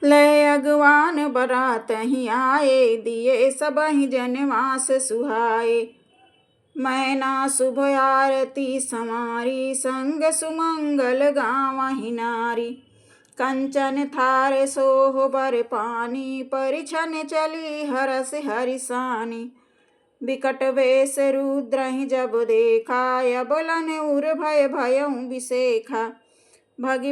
ले अगवान बरात ही आए, दिए सबहि जनवास सुहाए। मैना शुभ आरती समारी, संग सुमंगल गावहि नारी। कंचन थार सोह बर पानी, परिछन चली हरस हरिसानी। बिकट वेश रुद्रहि जब देखा, अबलन उर भय भयउ बिसेखा। भागि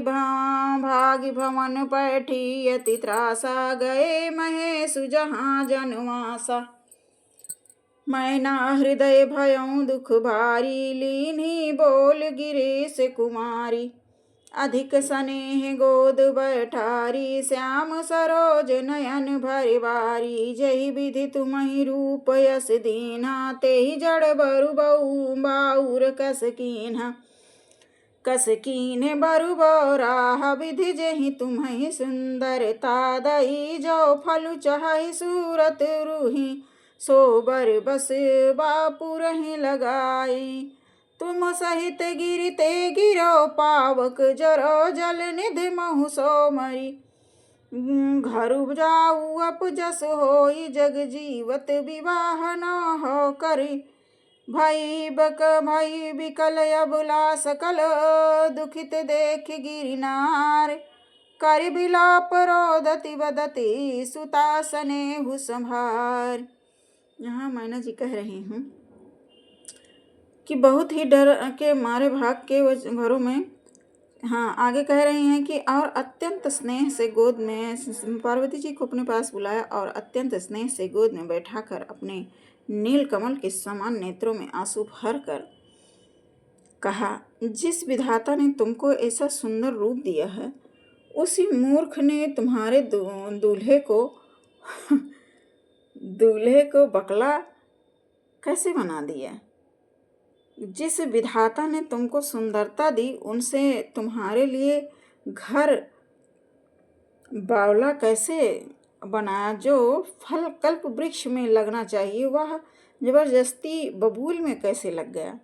भवन पैठी अति त्रासा, गए महेशु जहाँ जनवासा। मैना हृदय भयउ दुख भारी, लीन्ही बोल गिरीश कुमारी। अधिक स्नेह गोद बैठारी, श्याम सरोज नयन भरि बारी। जहि विधि तुम्हि रूप यस दीन्हा, तेहि जड़ बरु बऊ बाउर कस कीन्हा। कस कीन्हे बरु बौराहा, विधि जेहि तुम्हि सुंदरता दई। जो फलु चाहि सूरत रूहि, सो बर बस बापुरहि लगाई। तुम सहित गिरते गिरो पावक, जरो जल निधि महु सो मरी। घरु जाऊ अपजस होई, जग जीवत विवाह न हो करी। भई बिकल अबला सकल, दुखित देख गिरिनार। कर बिलाप रोदति बदति, सुता स्नेहु संभार। यहाँ मैना जी कह रही हूँ कि बहुत ही डर के मारे भाग के घरों में, हाँ आगे कह रही हैं कि और अत्यंत स्नेह से गोद में पार्वती जी को अपने पास बुलाया और अत्यंत स्नेह से गोद में बैठाकर अपने नील कमल के समान नेत्रों में आंसू भर कर कहा, जिस विधाता ने तुमको ऐसा सुंदर रूप दिया है, उसी मूर्ख ने तुम्हारे दूल्हे को बकला कैसे बना दिया। जिस विधाता ने तुमको सुंदरता दी, उनसे तुम्हारे लिए घर बावला कैसे बनाया। जो फल कल्प वृक्ष में लगना चाहिए, वह जबरदस्ती बबूल में कैसे लग गया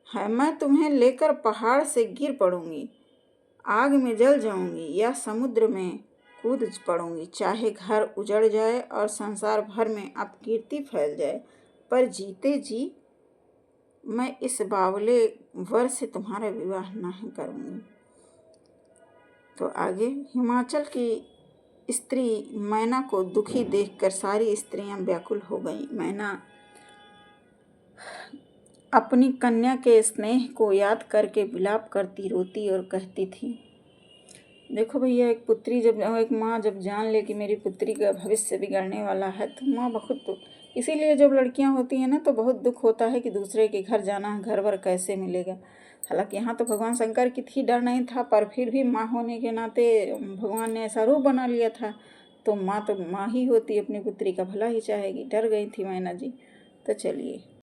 है। मैं तुम्हें लेकर पहाड़ से गिर पड़ूंगी, आग में जल जाऊंगी या समुद्र में कूद पड़ूंगी। चाहे घर उजड़ जाए और संसार भर में अपकीर्ति फैल जाए, पर जीते जी मैं इस बावले वर से तुम्हारा विवाह नहीं करूंगी। तो आगे, हिमाचल की स्त्री मैना को दुखी देखकर सारी स्त्रियां व्याकुल हो गईं। मैना अपनी कन्या के स्नेह को याद करके विलाप करती, रोती और कहती थी, देखो भैया, एक माँ जब जान ले कि मेरी पुत्री का भविष्य बिगड़ने वाला है, तो माँ बहुत इसीलिए जब लड़कियां होती हैं ना, तो बहुत दुख होता है कि दूसरे के घर जाना है, घर वर कैसे मिलेगा। हालांकि यहाँ तो भगवान शंकर की थी, डर नहीं था, पर फिर भी माँ होने के नाते भगवान ने ऐसा रूप बना लिया था, तो माँ ही होती, अपनी पुत्री का भला ही चाहेगी। डर गई थी मैना जी। तो चलिए।